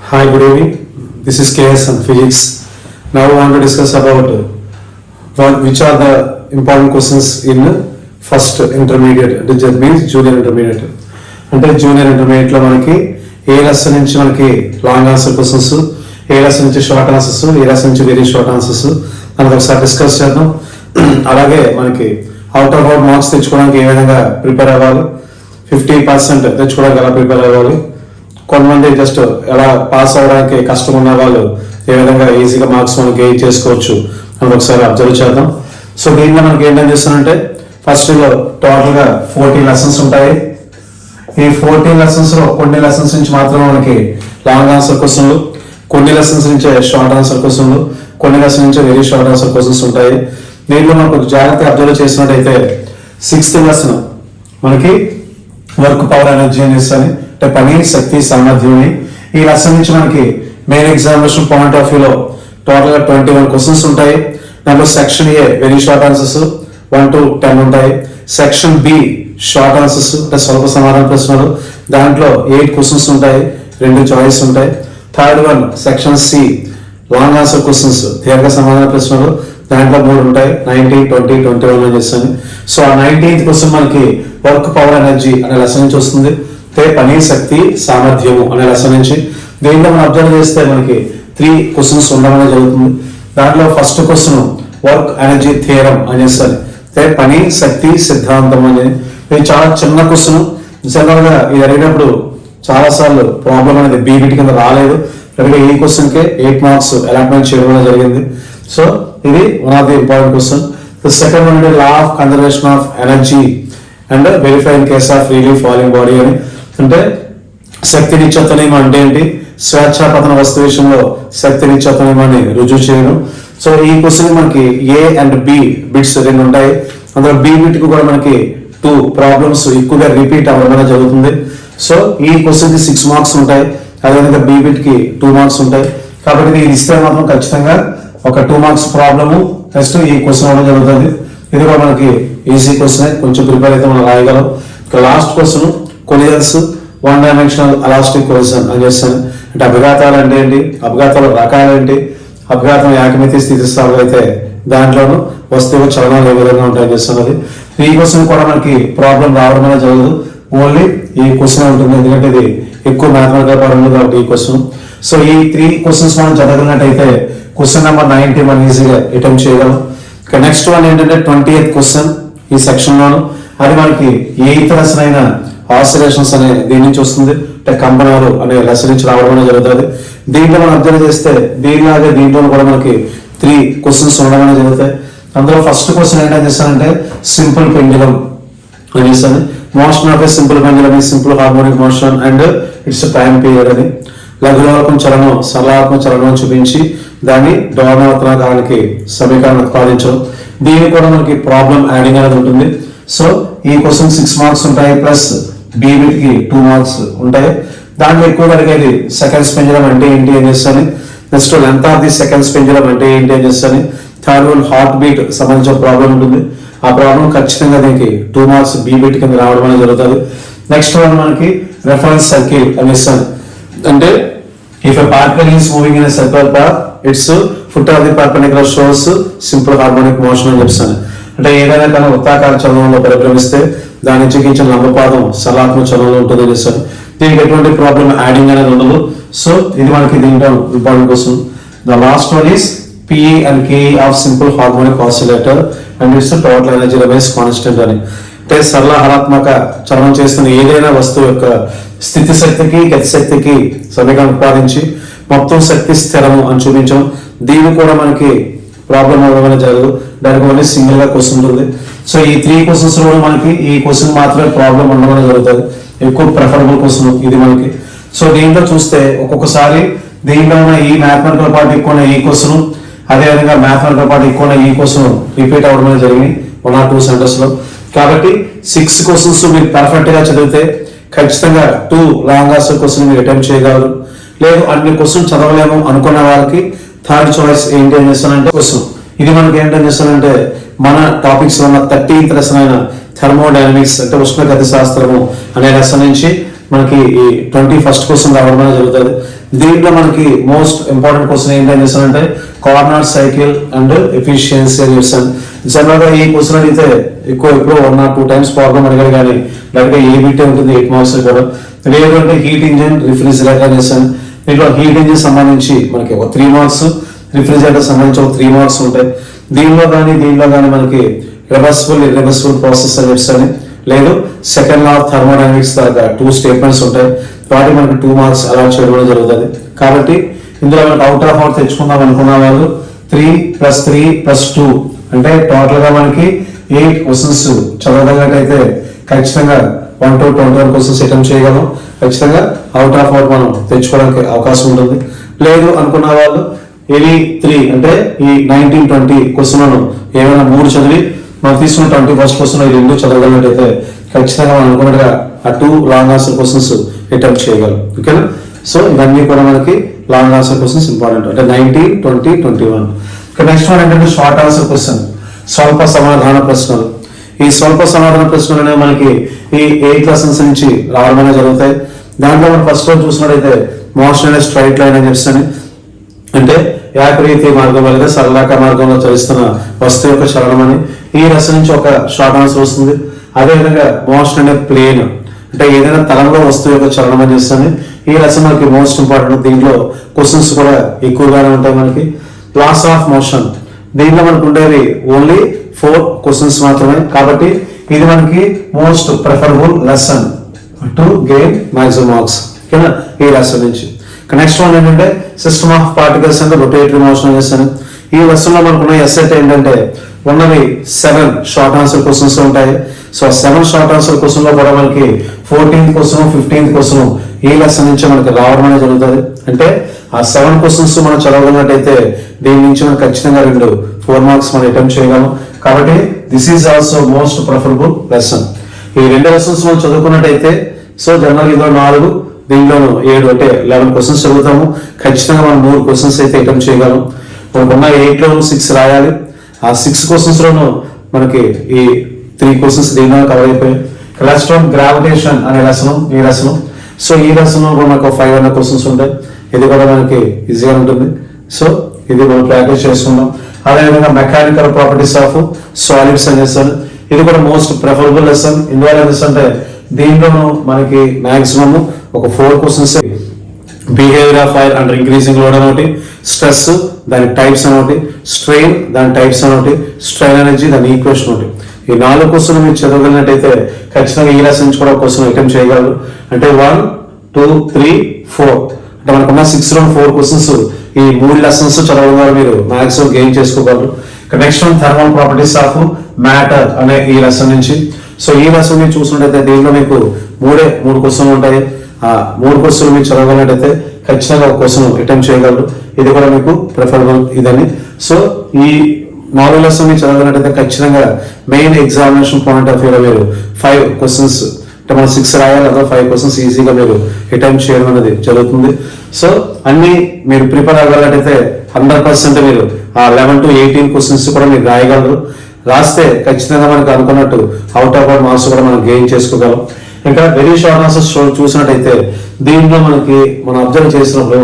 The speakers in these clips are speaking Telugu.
Hi, good evening. This is KS on physics. Now we want to discuss about which are the important questions in first intermediate, that means junior intermediate. అంటే జూనియర్ ఇంటర్మీడియట్లో మనకి ఏ లెసన్ నుంచి మనకి లాంగ్ ఆన్సర్ క్వశ్చన్స్, ఏ లెసన్ నుంచి షార్ట్ ఆన్సర్స్, ఏ లెసన్ నుంచి వెరీ షార్ట్ ఆన్సర్స్ మనకు ఒకసారి డిస్కస్ చేద్దాం. అలాగే మనకి అవుట్ ఆఫ్ అవుట్ మార్క్స్ తెచ్చుకోవడానికి ఏ విధంగా ప్రిపేర్ అవ్వాలి, 50% తెచ్చుకోవడానికి ఎలా ప్రిపేర్ అవ్వాలి, కొంతమంది జస్ట్ ఎలా పాస్ అవ్వడానికి కష్టం ఉన్న వాళ్ళు ఏ విధంగా ఈజీగా మార్క్స్ మనకి గెయిన్ చేసుకోవచ్చు అని ఒకసారి అబ్జర్వ్ చేద్దాం. సో దీంట్లో మనకి ఏంటని చేస్తానంటే ఫస్ట్ టోటల్గా 14 లెసన్స్ ఉంటాయి. ఈ 14 లెసన్స్ లో కొన్ని లెసన్స్ నుంచి మాత్రమే మనకి లాంగ్ ఆన్సర్ క్వశ్చన్లు, కొన్ని లెసన్స్ నుంచే షార్ట్ ఆన్సర్ క్వశ్చన్లు, కొన్ని లెసన్ నుంచి వెరీ షార్ట్ ఆన్సర్ క్వశ్చన్స్ ఉంటాయి. దీంట్లో మనకు జాగ్రత్తగా అబ్జర్వ్ చేసినట్టయితే 6th లెసన్ మనకి వర్క్ పవర్ ఎనర్జీ అని ఇస్తాను, అంటే పని శక్తి సామర్థ్యం. ఈ లెసన్ నుంచి మనకి మెయిన్ ఎగ్జామినేషన్ పాయింట్ ఆఫ్ వ్యూలో టోటల్ గా 21 క్వశ్చన్స్ ఉంటాయి. దాంట్లో section a very short answers 1 to 10 ఉంటాయి. సెక్షన్ బి షార్ట్ ఆన్సర్స్ అంటే స్వల్ప సమాధాన ప్రశ్నలు, దాంట్లో 8 క్వశ్చన్స్ ఉంటాయి, 2 చాయిస్ ఉంటాయి. Third one section C long answer questions దీర్ఘ సమాధాన ప్రశ్నలు, దాంట్లో 3 ఉంటాయి, 19, 20, 21 అని చేస్తాను. సో ఆ 19th క్వశ్చన్ మనకి వర్క్ పవర్ ఎనర్జీ అనే లెసన్ నుంచి వస్తుంది, పని శక్తి సామర్థ్యము అనే లెసన్ నుంచి. దీంట్లో మనం అబ్జర్వ్ చేస్తే మనకి 3 క్వశ్చన్స్ ఉండడం జరుగుతుంది. దాంట్లో first question work energy theorem అని చేస్తారు, పని శక్తి సిద్ధాంతం అనేది. ఇది చాలా చిన్న క్వశ్చన్. జనరల్ గా ఇది అడిగినప్పుడు చాలా సార్లు ప్రాబ్లం అనేది బీబీటీ కింద రాలేదు, కనుక ఈ క్వశ్చన్ కే 8 మార్క్స్ అలాట్మెంట్ చేయడం జరిగింది. సో ఇది one of the important question. Second one law of conservation of energy and verify in case of freely falling body అని. అంటే శక్తి నిశ్చత నియమం అంటే ఏంటి, స్వేచ్ఛాపతన వస్తు విషయంలో శక్తి నిశ్చత నియమాన్ని రుజువు చేయడం. సో ఈ క్వశ్చన్ మనకి ఏ అండ్ బి బిట్స్ 2 ఉంటాయి. అందులో బి బిట్ కు కూడా మనకి 2 ప్రాబ్లమ్స్ ఎక్కువగా రిపీట్ అవ్వడం జరుగుతుంది. సో ఈ క్వశ్చన్ కి 6 మార్క్స్ ఉంటాయి, అదేవిధంగా బి బిట్ కి 2 మార్క్స్ ఉంటాయి. కాబట్టి ఇది ఇస్తే మాత్రం ఖచ్చితంగా ఒక 2 మార్క్స్ ప్రాబ్లము నెక్స్ట్ ఈ క్వశ్చన్ అవ్వడం జరుగుతుంది. ఇది కూడా మనకి ఈజీ క్వశ్చన్, కొంచెం ప్రిపేర్ అయితే మనం రాయగలం. ఇక last question collisions 1 dimensional elastic collision అని చేస్తాను. అంటే అభిఘాతాలు అంటే ఏంటి, అభిఘాతాల రకాలు ఏంటి, అభిఘాతం ఏకమితి స్థితిస్థాపన అయితే దాంట్లోనూ వస్తువు చలనాలు ఏ విధంగా ఉంటాయని చేస్తున్నది. ఈ క్వశ్చన్ కూడా మనకి ప్రాబ్లం రావడం అనేది జరగదు, ఓన్లీ ఈ క్వశ్చన్ ఉంటుంది, ఎందుకంటే ఇది ఎక్కువ మ్యాథమెటికల్ పరంగా కాబట్టి ఈ క్వశ్చన్. సో ఈ 3 క్వశ్చన్స్ మనం చదవగలిగినట్టయితే క్వశ్చన్ నెంబర్ 90 మనం ఈజీగా అటెంప్ట్ చేయగలం. ఇక నెక్స్ట్ వన్ ఏంటంటే 20th క్వశ్చన్ ఈ సెక్షన్ లోను, అది మనకి 8th లెసన్ అయిన ఆసిలేషన్స్ అనే దీని నుంచి వస్తుంది, అంటే కంపనాలు అనే లెసన్ నుంచి రావడం జరుగుతుంది. దీంట్లో మనం అబ్జర్వ్ చేస్తే దీనిలాగే దీంట్లో కూడా మనకి 3 క్వశ్చన్స్ ఉండడం జరుగుతాయి. అందులో ఫస్ట్ క్వశ్చన్ ఏంటని చేస్తానంటే సింపుల్ పెండ్యులం అని చేస్తాను. Motion of a simple pendulum ఈ simple harmonic motion and its time period అని. లఘురాత్మక చలనం సరళాత్మక చలనం చూపించి దాన్ని డోర్నాత్మకానికి సమీకరణ ఉత్పాదించడం. దీనికి కూడా మనకి ప్రాబ్లం యాడింగ్ అనేది ఉంటుంది. సో ఈ క్వశ్చన్ 6 మార్క్స్ ఉంటాయి, ప్లస్ బీబీట్ కి 2 మార్క్స్ ఉంటాయి. దాంట్లో ఎక్కువగా అడిగేది సెకండ్ పెంజరం అంటే ఏంటి అని చేస్తాను, next length of the second పెంజరం అంటే ఏంటి అని చేస్తాను. థర్డ్ వన్ హార్ట్ బీట్ సంబంధించిన ప్రాబ్లం ఉంటుంది, ఆ ప్రాబ్లం ఖచ్చితంగా దీనికి 2 మార్క్స్ బీబీట్ కింద రావడం అనేది జరుగుతుంది. నెక్స్ట్ వన్ మనకి రెఫరెన్స్ సర్కిల్ అని ఇస్తాను, అంటే if a particle is moving in a circular path it's foot of the perpendicular shows simple harmonic motion అని చెప్తాను. అంటే ఏదైనా కానీ వృత్తాకార చలనంలో పరిభ్రమిస్తే దాని నుంచి కించిన లంబపాదం సరళాత్మక చలనంలో ఉంటుందని చెప్తాను. దీనికి ఎటువంటి ప్రాబ్లం యాడింగ్ అనేది ఉండదు. సో ఇది మనకి దీంట్లో important question. The last one is PE and KE of simple harmonic oscillator and its total energy levels constant అని. అంటే సరళ హరాత్మక చలనం చేస్తున్న ఏదైనా వస్తువు యొక్క స్థితి శక్తికి గతి శక్తికి సమీకరణ ఉత్పాదించి మొత్తం శక్తి స్థిరము అని చూపించడం. దీన్ని కూడా మనకి ప్రాబ్లం అవ్వడం జరగదు, దానికి ఓన్లీ సింగిల్ గా క్వశ్చన్ ఉంటుంది. సో ఈ 3 క్వశ్చన్స్ లో మనకి ఈ క్వశ్చన్ మాత్రమే ప్రాబ్లం ఉండడం జరుగుతుంది, ఎక్కువ ప్రిఫరబుల్ క్వశ్చన్ ఇది మనకి. సో దీంట్లో చూస్తే ఒక్కొక్కసారి దీంట్లో ఉన్న ఈ మ్యాథమెటికల్ పార్ట్ ఎక్కువ ఉన్న ఈ క్వశ్చన్, అదేవిధంగా మ్యాథమెటికల్ పార్ట్ ఎక్కువ ఉన్న ఈ క్వశ్చన్ రిపీట్ అవ్వడం అనేది జరిగింది 1 or 2 సెంటర్స్ లో. కాబట్టి 6 క్వశ్చన్స్ మీరు పర్ఫెక్ట్ గా చదివితే ఖచ్చితంగా 2 లాంగ్ ఆన్సర్ క్వశ్చన్ మీరు అటెంప్ట్ చేయగలరు. లేదు అన్ని క్వశ్చన్ చదవలేము అనుకున్న వాళ్ళకి థర్డ్ చాయిస్ ఏంటి అని చేస్తానంటే క్వశ్చన్ ఇది మనకి ఏంటని చేస్తానంటే మన టాపిక్స్ ఉన్న 13th లెసన్ అయిన థర్మోడైనమిక్స్ అంటే ఉష్ణగతి శాస్త్రము అనే లెసన్ నుంచి మనకి ఈ 21st క్వశ్చన్ రావడం జరుగుతుంది. దీంట్లో మనకి మోస్ట్ ఇంపార్టెంట్ క్వశ్చన్ ఏంటని చేస్తానంటే కార్నర్ సైకిల్ అండ్ ఎఫిషియన్సీ అని చేస్తాను. జనరల్ గా ఈ క్వశ్చన్ అడిగితే ఎక్కువ ఎప్పుడు 1 or 2 times ప్రాబ్లం అడిగారు, కానీ లేకపోతే ఏబిటీ ఉంటుంది 8 marks కూడా. లేదు అంటే హీట్ ఇంజిన్ రిఫ్రిజిరేటర్ అని చేస్తాను. దీంట్లో హీట్ ఇంజిన్ సంబంధించి మనకి ఒక 3 marks, రిఫ్రిజిరేటర్ సంబంధించి ఒక 3 marks ఉంటాయి. దీనిలో కానీ మనకి రివర్సిబుల్ ఇర్రివర్సిబుల్ ప్రాసెస్ అని చెప్తాను. లేదు సెకండ్ లా ఆఫ్ థర్మోడైనమిక్స్ దాకా 2 statements ఉంటాయి, వాటి మనకి 2 marks అలాట్ చేయడం జరుగుతుంది. కాబట్టి ఇందులో మనకి అవుట్ ఆఫ్ అవుట్ తెచ్చుకుందాం అనుకున్న వాళ్ళు 3 + 3 + 2 అంటే టోటల్ గా మనకి 8 questions చదవగలిగినట్టయితే ఖచ్చితంగా 1 to 21 questions అటెంప్ట్ చేయగలం. ఖచ్చితంగా అవుట్ ఆఫ్ అవుట్ మనం తెచ్చుకోవడానికి అవకాశం ఉంటుంది. లేదు అనుకున్న వాళ్ళు ఎనీ 3 అంటే ఈ 19, 20 క్వశ్చన్లను ఏమైనా 3 చదివి మనం తీసుకున్న 21st క్వశ్చన్ ఈ 2 చదవగలిగినట్టయితే ఖచ్చితంగా మనం అనుకున్నట్టుగా ఆ 2 లాంగ్ ఆన్సర్ క్వశ్చన్స్ అటెంప్ట్ చేయగలం. ఓకేనా? సో ఇవన్నీ కూడా మనకి లాంగ్ ఆన్సర్ క్వశ్చన్స్ ఇంపార్టెంట్ అంటే 19, 20, 21. నెక్స్ట్ వన్ ఏంటంటే షార్ట్ ఆన్సర్ క్వశ్చన్, స్వల్ప సమాధాన ప్రశ్నలు. ఈ స్వల్ప సమాధాన ప్రశ్నలు అనేవి మనకి ఈ 8 lessons నుంచి రావడమే జరుగుతాయి. దాంట్లో మనం ఫస్ట్ రోజు చూసినట్టయితే మోషన్ అనే స్ట్రైట్ లైన్ అని చెప్తాను, అంటే ఏకరీతి మార్గంలో లేదా సరళాకార మార్గంలో చలిస్తున్న వస్తువు యొక్క చలనం అని. ఈ రసం నుంచి ఒక షార్ట్ ఆన్సర్ వస్తుంది. అదేవిధంగా మోషన్ అనే ప్లేన్ అంటే ఏదైనా తలంలో వస్తువు యొక్క చలనం అని చేస్తుంది. ఈ రసం మనకి మోస్ట్ ఇంపార్టెంట్. దీంట్లో క్వశ్చన్స్ కూడా ఎక్కువగానే ఉంటాయి మనకి. లాస్ ఆఫ్ మోషన్, దీంట్లో మనకు ఉండేవి ఓన్లీ 4 questions మాత్రమే. కాబట్టి ఇది మనకి most preferable lesson to gain maximum marks. ఓకేనా? ఈ లెసన్ నుంచి నెక్స్ట్ వన్ ఏంటంటే system of particles and rotatory motion చేస్తాను. ఈ లెసన్ లో మనకున్న ఎస్సెట్ ఏంటంటే ఉన్నవి 7 షార్ట్ ఆన్సర్ క్వశ్చన్స్ ఉంటాయి. సో 7 షార్ట్ ఆన్సర్ క్వశ్చన్ లో కూడా మనకి 14th question, 15th question ఈ లెసన్ నుంచి మనకి రావడం అనేది జరుగుతుంది. అంటే ఆ 7 questions మనం చదవగలిగినట్టయితే దీని నుంచి మనం ఖచ్చితంగా 4 marks మనం అటెంప్ట్ చేయగలం. కాబట్టి this is also most preferable lesson. ఈ 2 lessons మనం చదువుకున్నట్టయితే సో జనరల్ ఇదో 4, దీంట్లోనూ 7 అంటే 11 questions చదువుతాము. ఖచ్చితంగా మనం 3 questions అయితే అటెంప్ట్ చేయగలం. మనకున్న 8లోనూ 6 రాయాలి. ఆ 6 questions లోనూ మనకి ఈ 3 questions దీనిలో కవర్ అయిపోయాయి. ఎలక్ట్రాన్ గ్రావిటేషన్ అనే లెసన్ ఈ లెసన్. సో ఈ లెసన్ లో కూడా మనకు 500 questions ఉంటాయి. ఇది కూడా మనకి ఈజీగా ఉంటుంది. సో ఇది మనం ప్రాక్టీస్ చేసుకుందాం. అదేవిధంగా మెకానికల్ ప్రాపర్టీస్ ఆఫ్ సాలిడ్స్ అని చేస్తాను. ఇది కూడా మోస్ట్ ప్రిఫరబుల్ లెసన్. ఇందువల్ల అంటే దీంట్లోనూ మనకి మాక్సిమం ఒక 4 questions behaviour of fire under increasing load అని ఒకటి, స్ట్రెస్ దాని టైప్స్ అని ఒకటి, స్ట్రెయిన్ దాని టైప్స్ అని ఒకటి, స్ట్రెయిన్ ఎనర్జీ దాని ఈక్వేషన్ ఒకటి. ఈ 4 questions మీరు చదవగలిగినట్టయితే ఖచ్చితంగా ఈ లెసన్ నుంచి కూడా క్వశ్చన్ అటెంప్ట్ చేయగలరు. అంటే 1, 2, 3, 4 అంటే మనకున్న 6లో 4 questions ఈ 3 lessons చదవగలరు, మీరు మాక్సిమం గెయిన్ చేసుకోగలరు. Next one thermal properties of matter అనే ఈ లెసన్ నుంచి. సో ఈ లెసన్ మీరు చూసినట్టయితే దీనిలో మీకు 3 questions ఉంటాయి. ఆ 3 questions మీరు చదవగలిగినట్టయితే ఖచ్చితంగా ఒక క్వశ్చన్ అటెంప్ట్ చేయగలరు. ఇది కూడా మీకు ప్రిఫరబుల్ ఇదని. సో ఈ 4 lessons మీరు చదవగలిగినట్టయితే ఖచ్చితంగా మెయిన్ ఎగ్జామినేషన్ పాయింట్ ఆఫ్ వ్యూలో మీరు 5 questions అంటే మనం 6 రాయాలి కదా, 5 questions ఈజీగా మీరు అటెంప్ట్ చేయడం అనేది జరుగుతుంది. సో అన్ని మీరు ప్రిపేర్ అవ్వాలంటే 100% మీరు ఆ 11 to 18 questions కూడా మీరు రాయగలరు. రాస్తే ఖచ్చితంగా మనకు అనుకున్నట్టు అవుట్ ఆఫ్ అవుట్ మార్క్స్ కూడా మనం గెయిన్ చేసుకోగలం. ఇంకా వెరీ షార్ట్ ఆన్సర్స్ చూసినట్టయితే దీంట్లో మనకి మనం అబ్జర్వ్ చేసినప్పుడు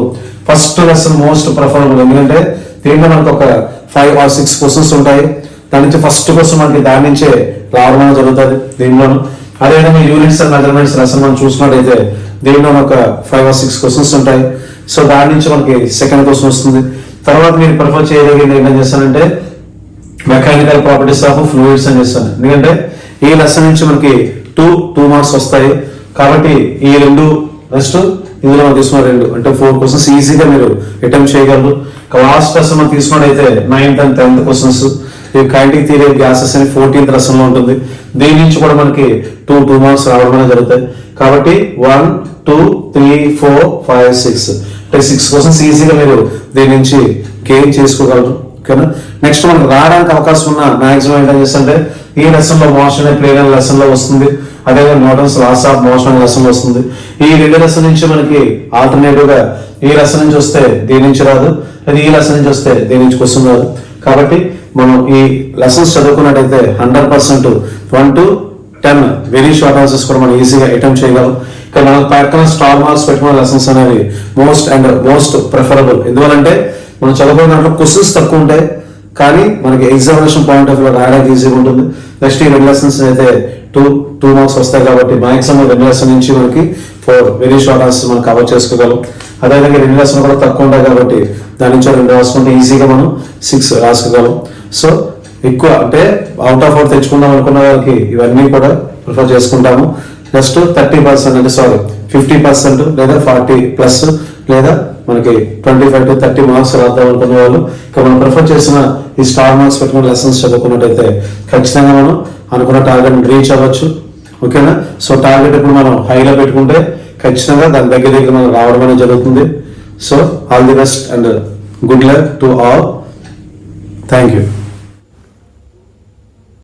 ఫస్ట్ లెసన్ మోస్ట్ ప్రిఫరబుల్. ఎందుకంటే దీంట్లో మనకు ఒక 5 or 6 questions ఉంటాయి. దాని నుంచి ఫస్ట్ క్వశ్చన్ మనకి దాని నుంచే రావడం జరుగుతుంది దీనిలోను. అదేవిధంగా యూనిట్స్ అండ్ మెజర్మెంట్స్ లెసన్ మనం చూసినట్టయితే దీనిలో ఒక 5 or 6 questions ఉంటాయి. సో దాని నుంచి మనకి సెకండ్ క్వశ్చన్ వస్తుంది. తర్వాత మీరు ప్రిఫర్ చేయగలిగింది ఏంటని చేస్తానంటే మెకానికల్ ప్రాపర్టీస్ ఆఫ్ ఫ్లూయిడ్స్ అని చేస్తాను. ఎందుకంటే ఈ లెసన్ నుంచి మనకి 2 marks వస్తాయి. కాబట్టి ఈ 2 నెక్స్ట్ ఇందులో మనం తీసుకున్న 2 అంటే 4 questions ఈజీగా మీరు అటెంప్ట్ చేయగలరు. లాస్ట్ లెసన్ మనం తీసుకున్నట్టయితే 9th and 10th questions. ఈ కైనెటిక్ థియరీ ఆఫ్ గ్యాసెస్ అని 14th లెసన్ లో ఉంటుంది. దీని నుంచి కూడా మనకి 2 marks రావడం జరుగుతాయి. కాబట్టి 1, 2, 3, 4, 5, 6 అంటే 6 questions ఈజీగా మీరు దీని నుంచి గెయిన్ చేసుకోగలరు. ఓకేనా? నెక్స్ట్ మనకు రావడానికి అవకాశం ఉన్న మాక్సిమం ఏంటని చేస్తుంటే ఈ లెసన్ లో మోషన్ అనే ప్లేన్ లెసన్ లో వస్తుంది. అదేవిధంగా Newton's laws of motion lesson వస్తుంది. ఈ 2 లెసన్ నుంచి మనకి ఆల్టర్నేటివ్ గా ఈ లెసన్ నుంచి వస్తే దీని నుంచి రాదు, అది ఈ లెసన్ నుంచి వస్తే దీని నుంచి క్వశ్చన్ రాదు. కాబట్టి మనం ఈ లెసన్స్ చదువుకున్నట్టయితే 100% 1 to 10 వెరీ షార్ట్ ఆన్సర్స్ కూడా మనం ఈజీగా అటెంప్ట్ చేయగలం. ఇక్కడ మనం పక్కన స్టార్ మార్క్స్ పెట్టుకున్న లెసన్స్ అనేవి మోస్ట్ ప్రిఫరబుల్. ఎందువల్లంటే మనం చదువుకున్న దాంట్లో క్వశ్చన్స్ తక్కువ ఉంటాయి, కానీ మనకి ఎగ్జామినేషన్ పాయింట్ ఆఫ్ వ్యూ రాయడానికి ఈజీగా ఉంటుంది. నెక్స్ట్ ఈ 2 లెసన్స్ అయితే 2 మార్క్స్ వస్తాయి కాబట్టి మాక్సిమం 2 లెసన్ నుంచి మనకి 4 వెరీ షార్ట్ ఆన్సర్స్ మనం కవర్ చేసుకోగలం. అదేవిధంగా 2 లెసన్ కూడా తక్కువ ఉంటాయి కాబట్టి దాని నుంచి 2 రాసుకుంటే ఈజీగా మనం 6 రాసుకోగలం. సో ఎక్కువ అంటే అవుట్ ఆఫ్ అవుట్ తెచ్చుకుందాం అనుకున్న వాళ్ళకి ఇవన్నీ కూడా ప్రిఫర్ చేసుకుంటాము. జస్ట్ 30% అంటే 50% లేదా 40+ లేదా మనకి 25 to 30 మార్క్స్ రాద్దాం అనుకునే వాళ్ళు ఇక్కడ మనం ప్రిఫర్ చేసిన ఈ స్టార్ మార్క్స్ పెట్టుకున్న లెసన్స్ చదువుకున్నట్టయితే ఖచ్చితంగా మనం అనుకున్న టార్గెట్ రీచ్ అవ్వచ్చు. ఓకేనా? సో టార్గెట్ ఇప్పుడు మనం హైలో పెట్టుకుంటే ఖచ్చితంగా దాని దగ్గర మనం రావడం అనేది జరుగుతుంది. So all the best and good luck to all. Thank you.